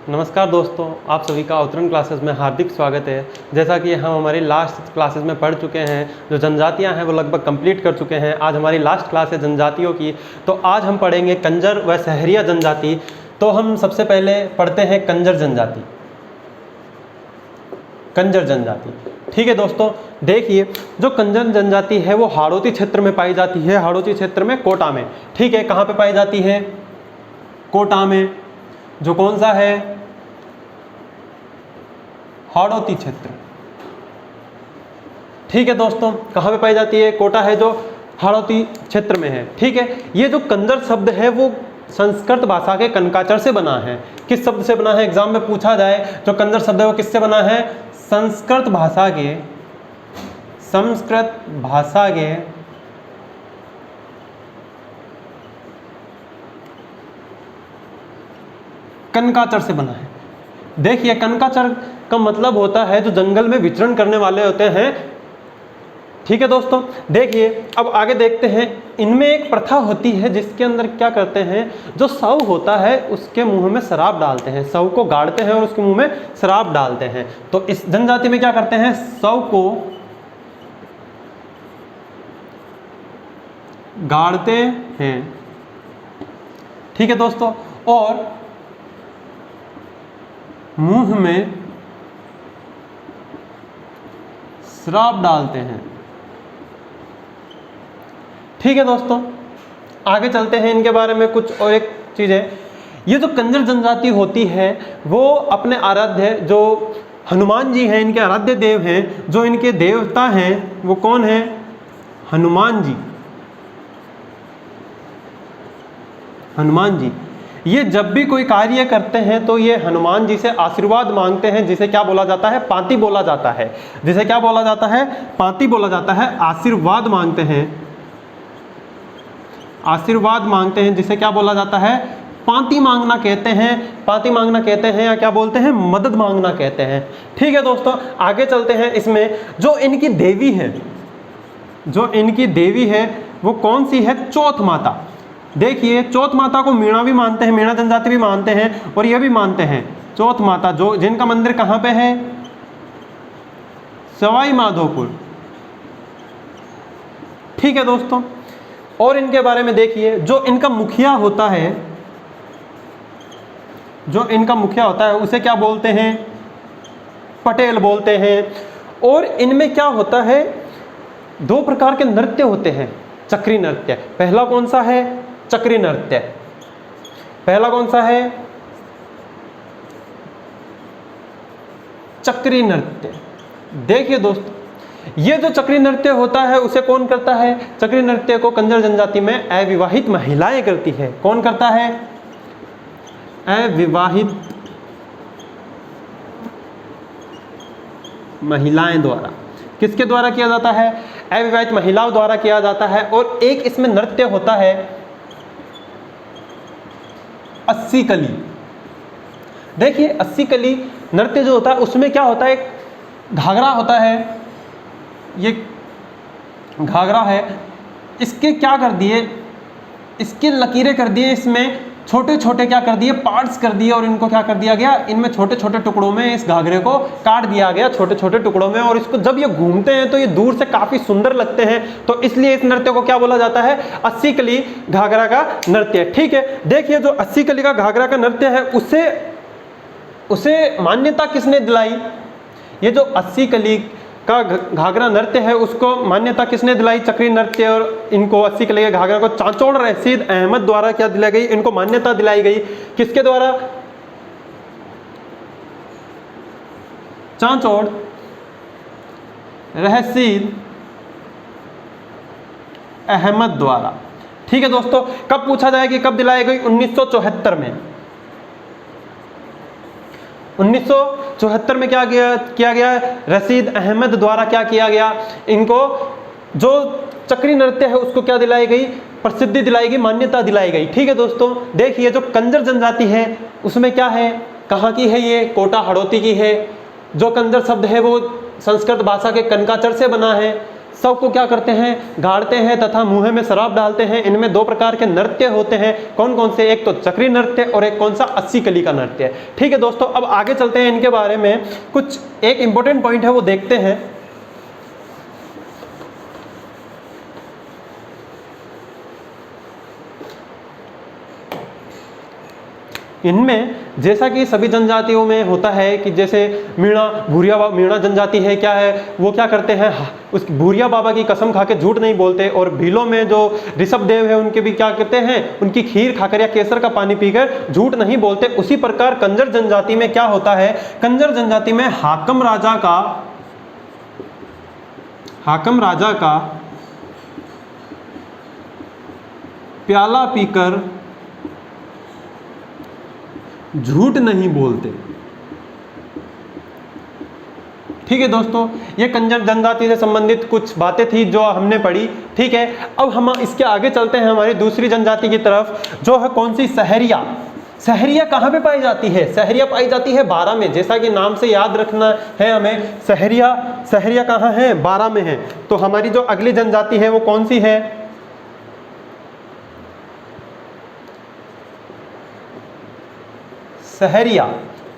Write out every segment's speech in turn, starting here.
नमस्कार दोस्तों, आप सभी का अवतरण क्लासेस में हार्दिक स्वागत है। जैसा कि हम हमारी लास्ट क्लासेस में पढ़ चुके हैं, जो जनजातियां हैं वो लगभग कंप्लीट कर चुके हैं। आज हमारी लास्ट क्लास है जनजातियों की। तो आज हम पढ़ेंगे कंजर व सहरिया जनजाति। तो हम सबसे पहले पढ़ते हैं कंजर जनजाति। कंजर जनजाति, ठीक है दोस्तों। देखिए, जो कंजर जनजाति है वो हाड़ौती क्षेत्र में पाई जाती है। हाड़ौती क्षेत्र में, कोटा में, ठीक है। कहाँ पे पाई जाती है? कोटा में। जो कौन सा है? हाड़ौती क्षेत्र, ठीक है दोस्तों। कहाँ पे पाई जाती है? कोटा है जो हाड़ौती क्षेत्र में है, ठीक है। ये जो कंजर शब्द है वो संस्कृत भाषा के कनकाचर से बना है। किस शब्द से बना है? एग्जाम में पूछा जाए, जो कंजर शब्द है वो किससे बना है? संस्कृत भाषा के कनकाचर से बना है। देखिए, कनकाचर का मतलब होता है जो जंगल में विचरण करने वाले होते हैं, ठीक है दोस्तों। देखिए, अब आगे देखते हैं। इनमें एक प्रथा होती है जिसके अंदर क्या करते हैं, जो शव होता है उसके मुंह में शराब डालते हैं। शव को गाड़ते हैं और उसके मुंह में शराब डालते हैं। तो इस जनजाति में क्या करते हैं? शव को गाड़ते हैं, ठीक है दोस्तों, और मुंह में शराब डालते हैं, ठीक है दोस्तों। आगे चलते हैं, इनके बारे में कुछ और एक चीज है। ये जो कंजर जनजाति होती है वो अपने आराध्य, जो हनुमान जी हैं, इनके आराध्य देव हैं, जो इनके देवता हैं वो कौन है? हनुमान जी। हनुमान जी ये जब भी कोई कार्य करते हैं तो ये हनुमान जी से आशीर्वाद मांगते हैं, जिसे क्या बोला जाता है? पाती बोला जाता है। जिसे क्या बोला जाता है? पाती बोला जाता है। आशीर्वाद मांगते हैं, आशीर्वाद मांगते हैं, जिसे क्या बोला जाता है? पाती मांगना कहते हैं। पाती मांगना कहते हैं, या क्या बोलते हैं? मदद मांगना कहते हैं, ठीक है दोस्तों। आगे चलते हैं। इसमें जो इनकी देवी है, जो इनकी देवी है वो कौन सी है? चौथ माता। देखिए, चौथ माता को मीणा भी मानते हैं, मीणा जनजाति भी मानते हैं, और ये भी मानते हैं चौथ माता, जो जिनका मंदिर कहाँ पे है? सवाई माधोपुर, ठीक है दोस्तों। और इनके बारे में देखिए, जो इनका मुखिया होता है, जो इनका मुखिया होता है उसे क्या बोलते हैं? पटेल बोलते हैं। और इनमें क्या होता है? दो प्रकार के नृत्य होते हैं। चक्री नृत्य, पहला कौन सा है? चक्री नृत्य। पहला कौन सा है? चक्री नृत्य। देखिए दोस्तों, ये जो चक्री नृत्य होता है उसे कौन करता है? चक्री नृत्य को कंजर जनजाति में अविवाहित महिलाएं करती है। कौन करता है? अविवाहित महिलाएं द्वारा। किसके द्वारा किया जाता है? अविवाहित महिलाओं द्वारा किया जाता है। और एक इसमें नृत्य होता है अस्सी कली। देखिए, अस्सी कली नृत्य जो होता है उसमें क्या होता है? एक घाघरा होता है, ये घाघरा है, इसके क्या कर दिए? इसके लकीरें कर दिए, इसमें छोटे छोटे क्या कर दिए? पार्ट्स कर दिए, और इनको क्या कर दिया गया? इनमें छोटे छोटे टुकड़ों में इस घाघरे को काट दिया गया, छोटे छोटे टुकड़ों में। और इसको जब ये घूमते हैं तो ये दूर से काफी सुंदर लगते हैं, तो इसलिए इस नृत्य को क्या बोला जाता है? अस्सी कली घाघरा का नृत्य, ठीक है। देखिए, जो अस्सी कली का घाघरा का नृत्य है उसे मान्यता किसने दिलाई? ये जो अस्सी कली का घाघरा नृत्य है उसको मान्यता किसने दिलाई? चक्री नृत्य। और इनको अस्सी कली के घाघरा को चांचौड़ रशीद अहमद द्वारा क्या दिलाई गई? इनको मान्यता दिलाई गई। किसके द्वारा? चांचौड़ रशीद अहमद द्वारा, ठीक है दोस्तों। कब पूछा जाए कि कब दिलाई गई? 1974 में। 1974 में क्या किया गया? रशीद अहमद द्वारा क्या किया गया? इनको जो चक्री नृत्य है उसको क्या दिलाई गई? प्रसिद्धि दिलाई गई, मान्यता दिलाई गई, ठीक है दोस्तों। देखिए, जो कंजर जनजाति है उसमें क्या है? कहाँ की है? ये कोटा हाड़ौती की है। जो कंजर शब्द है वो संस्कृत भाषा के कनकाचर से बना है, शव को क्या करते हैं, गाड़ते हैं तथा मुंह में शराब डालते हैं। इनमें दो प्रकार के नृत्य होते हैं, कौन कौन से, एक तो चक्री नृत्य और एक कौन सा, अस्सी कली का नृत्य। ठीक है दोस्तों, अब आगे चलते हैं, इनके बारे में कुछ एक इंपॉर्टेंट पॉइंट है वो देखते हैं। इनमें जैसा कि सभी जनजातियों में होता है कि जैसे मीणा मीणा जनजाति है, क्या है वो, क्या करते हैं, उस भूरिया बाबा की कसम खा के झूठ नहीं बोलते। और भीलों में जो ऋषभ देव है उनके भी क्या करते हैं, उनकी खीर खाकर या केसर का पानी पीकर झूठ नहीं बोलते। उसी प्रकार कंजर जनजाति में क्या होता है, कंजर जनजाति में हाकम राजा का प्याला पीकर झूठ नहीं बोलते। ठीक है दोस्तों, ये कंजर जनजाति से संबंधित कुछ बातें थी जो हमने पढ़ी। ठीक है, अब हम इसके आगे चलते हैं हमारी दूसरी जनजाति की तरफ, जो है कौन सी, सहरिया। सहरिया कहाँ पे पाई जाती है, सहरिया पाई जाती है बारां में। जैसा कि नाम से याद रखना है हमें, सहरिया कहाँ है, बारां में है। तो हमारी जो अगली जनजाति है वो कौन सी है, सहरिया।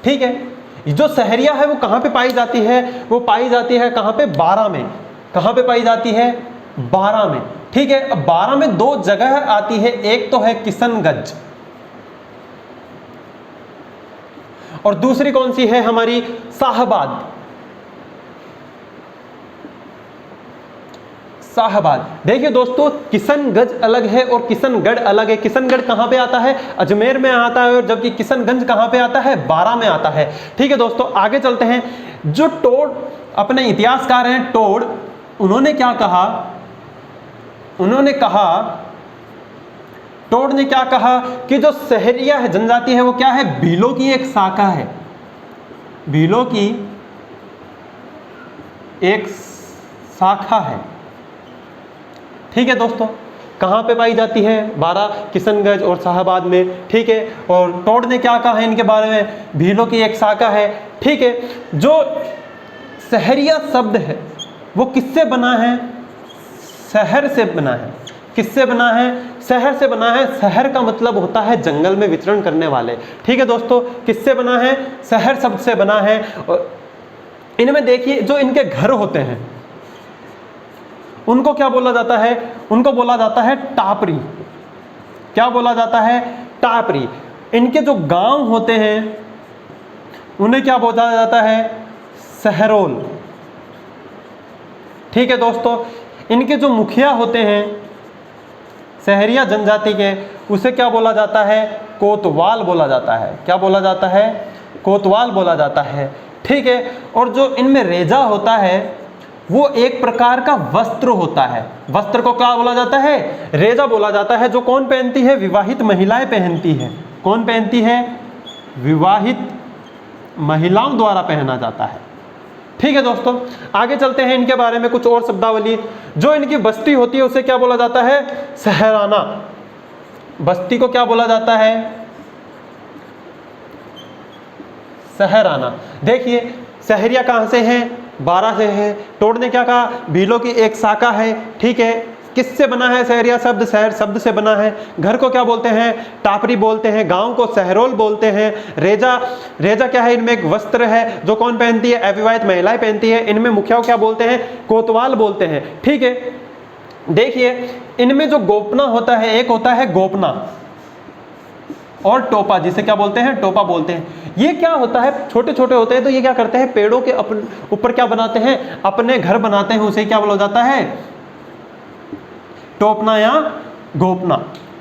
ठीक है, जो सहरिया है वो कहाँ पे पाई जाती है, वो पाई जाती है कहाँ पे, बारां में। कहाँ पे पाई जाती है, बारां में। ठीक है, अब बारां में दो जगह आती है, एक तो है किशनगंज और दूसरी कौन सी है हमारी, शाहबाद। देखिए दोस्तों, किशनगंज अलग है और किशनगढ़ अलग है। किशनगढ़ कहाँ पे आता है, अजमेर में आता है, और जबकि किशनगंज कहाँ पे आता है, बारां में आता है। ठीक है दोस्तों, आगे चलते हैं। जो टोड अपने इतिहासकार हैं टोड, उन्होंने क्या कहा, टोड ने क्या कहा कि जो सहरिया है जनजाति है वो क्या है, भीलों की एक शाखा है, भीलों की एक शाखा है। ठीक है दोस्तों, कहाँ पे पाई जाती है, बारां, किशनगंज और शाहबाद में। ठीक है, और टोड ने क्या कहा है इनके बारे में, भीलों की एक शाखा है। ठीक है, जो सहरिया शब्द है वो किससे बना है, शहर से बना है। किससे बना है, शहर से बना है। शहर का मतलब होता है जंगल में विचरण करने वाले। ठीक है दोस्तों, किससे बना है, शहर शब्द से बना है। और इनमें देखिए जो इनके घर होते हैं उनको क्या बोला जाता है, उनको बोला जाता है टापरी। क्या बोला जाता है, टापरी। इनके जो गांव होते हैं उन्हें क्या बोला जाता है, सहरोल। ठीक है दोस्तों, इनके जो मुखिया होते हैं सहरिया जनजाति के, उसे क्या बोला जाता है, कोतवाल बोला जाता है। क्या बोला जाता है, कोतवाल बोला जाता है। ठीक है, और जो इनमें रेजा होता है वो एक प्रकार का वस्त्र होता है। वस्त्र को क्या बोला जाता है, रेजा बोला जाता है, जो कौन पहनती है, विवाहित महिलाएं पहनती है। कौन पहनती है, विवाहित महिलाओं द्वारा पहना जाता है। ठीक है दोस्तों, आगे चलते हैं, इनके बारे में कुछ और शब्दावली। जो इनकी बस्ती होती है उसे क्या बोला जाता है, सहराना। बस्ती को क्या बोला जाता है, सहराना। देखिए सहरिया कहाँ से है, बारां से है। टोड ने क्या कहा, भीलों की एक शाखा है। ठीक है, किससे बना है सहरिया शब्द, शहर शब्द से बना है। घर को क्या बोलते हैं, टापरी बोलते हैं। गांव को सहरोल बोलते हैं। रेजा क्या है, इनमें एक वस्त्र है जो कौन पहनती है, अविवाहित महिलाएं पहनती है। इनमें मुखिया को क्या बोलते हैं, कोतवाल बोलते हैं। ठीक है, देखिए इनमें जो गोपना होता है, एक होता है गोपना और टोपा, जिसे क्या बोलते हैं, टोपा बोलते हैं। ये क्या होता है, छोटे छोटे होते हैं तो ये क्या करते हैं, पेड़ों के ऊपर क्या बनाते हैं, अपने घर बनाते हैं। उसे क्या बोला जाता है, टोपना या गोपना।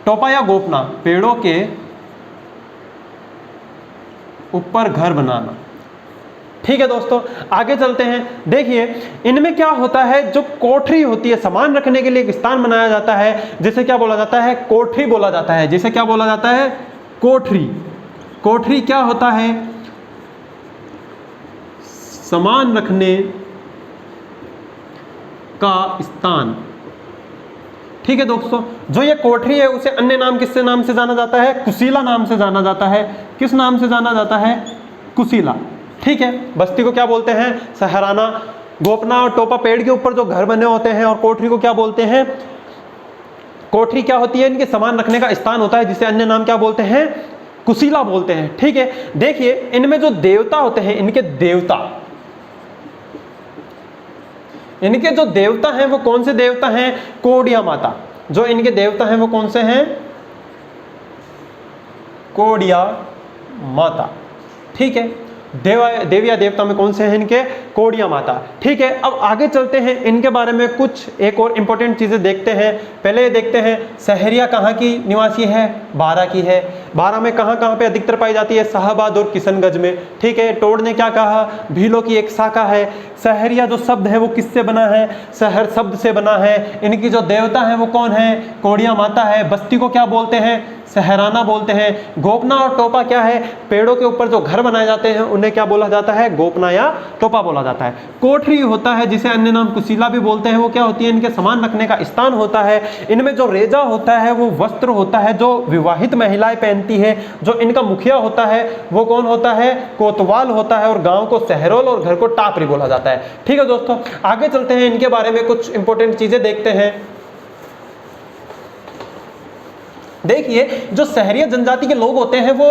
टोपा या गोपना, पेड़ों के ऊपर घर बनाना। ठीक है दोस्तों, आगे चलते हैं। देखिए इनमें क्या होता है, जो कोठरी होती है, सामान रखने के लिए एक स्थान बनाया जाता है, जिसे क्या बोला जाता है, कोठरी बोला जाता है। जिसे क्या बोला जाता है, कोठरी। कोठरी क्या होता है, सामान रखने का स्थान। ठीक है दोस्तों, जो ये कोठरी है उसे अन्य नाम किससे नाम से जाना जाता है, कुशीला नाम से जाना जाता है। किस नाम से जाना जाता है, कुशीला। ठीक है, बस्ती को क्या बोलते हैं, सहराना। गोपना और टोपा पेड़ के ऊपर जो घर बने होते हैं, और कोठरी को क्या बोलते हैं? कोठरी क्या होती है? इनके सामान रखने का स्थान होता है, जिसे अन्य नाम क्या बोलते हैं? कुशीला बोलते हैं। ठीक है, देखिए इनमें जो देवता होते हैं, इनके जो देवता हैं वो कौन से देवता हैं? कोडिया माता। जो इनके देवता हैं वो कौन से हैं? कोडिया माता। ठीक है, देव या देवता में कौन से हैं इनके? कोडिया माता। ठीक है, अब आगे चलते हैं, इनके बारे में कुछ एक और इंपॉर्टेंट चीजें देखते हैं। पहले ये देखते हैं सहरिया कहाँ की निवासी है? बारा की है। बारा में कहाँ कहाँ पे अधिकतर पाई जाती है? शाहबाद और किशनगंज में। ठीक है, टोड ने क्या कहा? भीलों की एक शाखा है। सहरिया जो शब्द है वो किससे बना है? शहर शब्द से बना है। इनकी जो देवता है वो कौन है? कोडिया माता है। बस्ती को क्या बोलते हैं? सहराना बोलते हैं। गोपना और टोपा क्या है? पेड़ों के ऊपर जो घर बनाए जाते हैं उन्हें क्या बोला जाता है? गोपना या टोपा बोला जाता है। कोठरी होता है, जिसे अन्य नाम कुशीला भी बोलते हैं, वो क्या होती है? इनके सामान रखने का स्थान होता है। इनमें जो रेजा होता है वो वस्त्र होता है जो विवाहित महिलाएं पहनती है। जो इनका मुखिया होता है वो कौन होता है? कोतवाल होता है। और गांव को सहरोल और घर को टापरी बोला जाता है। ठीक है दोस्तों, आगे चलते हैं, इनके बारे में कुछ इंपॉर्टेंट चीजें देखते हैं। देखिए जो सहरिया जनजाति के लोग होते हैं वो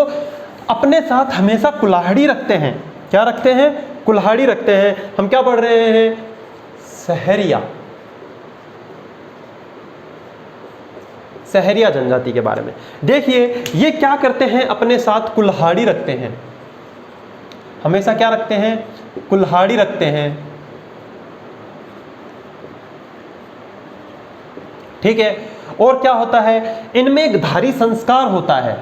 अपने साथ हमेशा कुल्हाड़ी रखते हैं। क्या रखते हैं? कुल्हाड़ी रखते हैं। हम क्या पढ़ रहे हैं? सहरिया जनजाति के बारे में। देखिए ये क्या करते हैं? अपने साथ कुल्हाड़ी रखते हैं। हमेशा क्या रखते हैं? कुल्हाड़ी रखते हैं। ठीक है, और क्या होता है? इनमें एक धारी संस्कार होता है।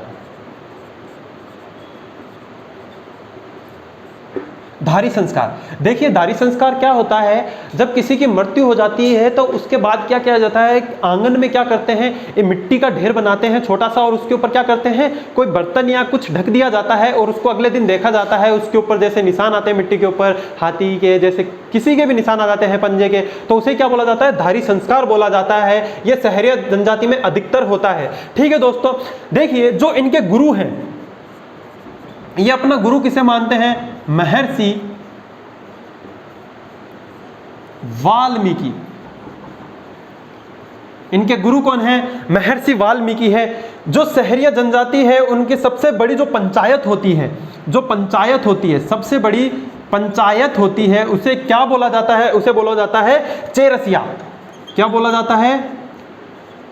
धारी संस्कार, देखिए धारी संस्कार क्या होता है? जब किसी की मृत्यु हो जाती है तो उसके बाद क्या किया जाता है? आंगन में क्या करते हैं? ये मिट्टी का ढेर बनाते हैं छोटा सा, और उसके ऊपर क्या करते हैं? कोई बर्तन या कुछ ढक दिया जाता है, और उसको अगले दिन देखा जाता है। उसके ऊपर जैसे निशान आते हैं मिट्टी के ऊपर, हाथी के, जैसे किसी के भी निशान आ जाते हैं, पंजे के, तो उसे क्या बोला जाता है? धारी संस्कार बोला जाता है। यह सहरिया जनजाति में अधिकतर होता है। ठीक है दोस्तों, देखिए जो इनके गुरु हैं, ये अपना गुरु किसे मानते हैं? महर्षि वाल्मीकि। इनके गुरु कौन है? महर्षि वाल्मीकि है। जो सहरिया जनजाति है उनकी सबसे बड़ी जो पंचायत होती है, सबसे बड़ी पंचायत होती है, उसे क्या बोला जाता है? उसे बोला जाता है चेरसिया। क्या बोला जाता है?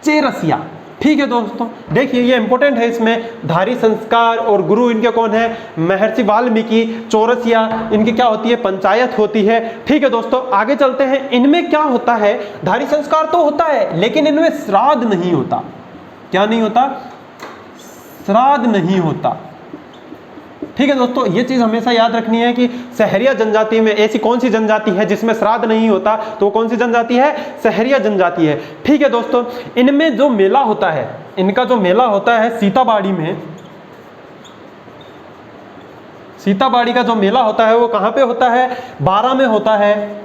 चेरसिया। ठीक है दोस्तों, देखिए ये इंपॉर्टेंट है। इसमें धारी संस्कार और गुरु इनके कौन है? महर्षि वाल्मीकि। चौरसिया इनकी क्या होती है? पंचायत होती है। ठीक है दोस्तों, आगे चलते हैं। इनमें क्या होता है? धारी संस्कार तो होता है, लेकिन इनमें श्राद्ध नहीं होता। क्या नहीं होता? श्राद्ध नहीं होता। ठीक है दोस्तों, ये चीज हमेशा याद रखनी है कि सहरिया जनजाति में ऐसी कौन सी जनजाति है जिसमें श्राद्ध नहीं होता? तो कौन सी जनजाति है? सहरिया जनजाति है। ठीक है दोस्तों, इनमें जो मेला होता है, इनका जो मेला होता है सीताबाड़ी में, सीताबाड़ी का जो मेला होता है वो कहां पे होता है? बारा में होता है,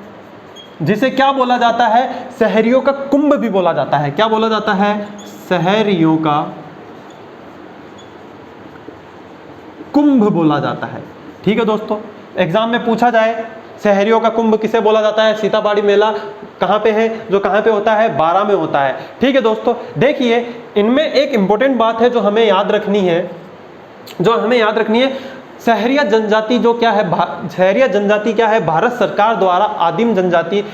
जिसे क्या बोला जाता है? सहरियों का कुंभ भी बोला जाता है। क्या बोला जाता है? सहरियों का कुंभ बोला जाता है। ठीक है दोस्तों, एग्जाम में पूछा जाए सहरियों का कुंभ किसे बोला जाता है? सीताबाड़ी मेला कहाँ पे है? जो कहाँ पे होता है? बारा में होता है। ठीक है दोस्तों, देखिए इनमें एक इंपॉर्टेंट बात है जो हमें याद रखनी है, सहरिया जनजाति जो क्या है? सहरिया जनजाति क्या है? भारत सरकार द्वारा आदिम जनजाति,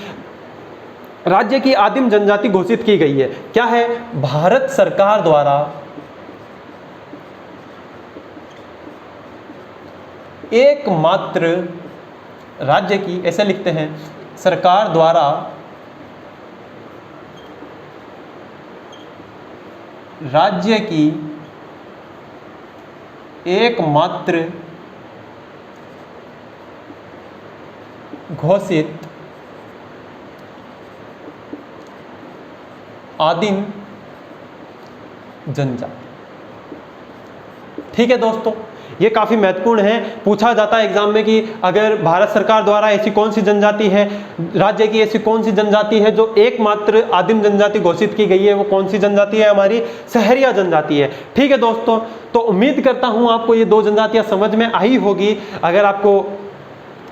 राज्य की आदिम जनजाति घोषित की गई है। क्या है? भारत सरकार द्वारा एकमात्र राज्य की, ऐसे लिखते हैं, सरकार द्वारा राज्य की एकमात्र घोषित आदिम जनजाति। ठीक है दोस्तों, ये काफ़ी महत्वपूर्ण है। पूछा जाता है एग्जाम में कि अगर भारत सरकार द्वारा ऐसी कौन सी जनजाति है, राज्य की ऐसी कौन सी जनजाति है जो एकमात्र आदिम जनजाति घोषित की गई है, वो कौन सी जनजाति है? हमारी सहरिया जनजाति है। ठीक है दोस्तों, तो उम्मीद करता हूँ आपको ये दो जनजातियाँ समझ में आई होगी। अगर आपको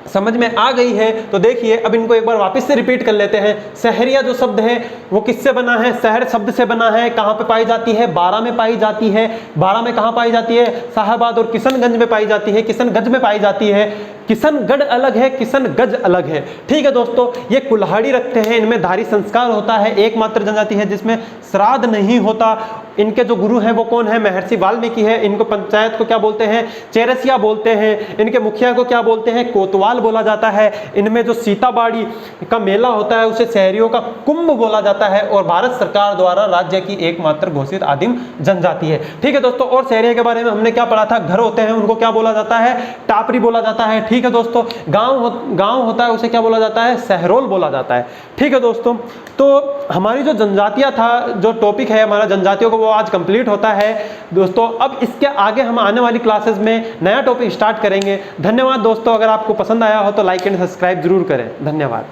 समझ में आ गई है तो देखिए अब इनको एक बार वापस से रिपीट कर लेते हैं। सहरिया जो शब्द है वो किससे बना है? शहर शब्द से बना है। कहाँ पे पाई जाती है? बारां में पाई जाती है। बारां में कहाँ पाई जाती है? शाहाबाद और किशनगंज में पाई जाती है। किशनगंज में पाई जाती है। किशनगढ़ अलग है, किशनगंज अलग है। ठीक है दोस्तों, ये कुल्हाड़ी रखते हैं, इनमें धारी संस्कार होता है। एकमात्र जनजाति है जिसमें श्राद्ध नहीं होता। इनके जो गुरु हैं वो कौन है? महर्षि वाल्मीकि है। इनको पंचायत को क्या बोलते हैं? चेरसिया बोलते हैं। इनके मुखिया को क्या बोलते हैं? कोतवाल बोला जाता है। इनमें जो सीताबाड़ी का मेला होता है उसे शहरियों का कुंभ बोला जाता है और भारत सरकार द्वारा राज्य की एकमात्र घोषित आदिम जनजाति है। ठीक है दोस्तों, और शहरिया के बारे में हमने क्या पढ़ा था? घर होते हैं उनको क्या बोला जाता है? टापरी बोला जाता है। ठीक है दोस्तों, गांव होता है उसे क्या बोला जाता है? सहरोल बोला जाता है। ठीक है दोस्तों, तो हमारी जो जनजातियां था, जो टॉपिक है हमारा जनजातियों को, वो आज कंप्लीट होता है दोस्तों। अब इसके आगे हम आने वाली क्लासेस में नया टॉपिक स्टार्ट करेंगे। धन्यवाद दोस्तों, अगर आपको पसंद आया हो तो लाइक एंड सब्सक्राइब जरूर करें। धन्यवाद।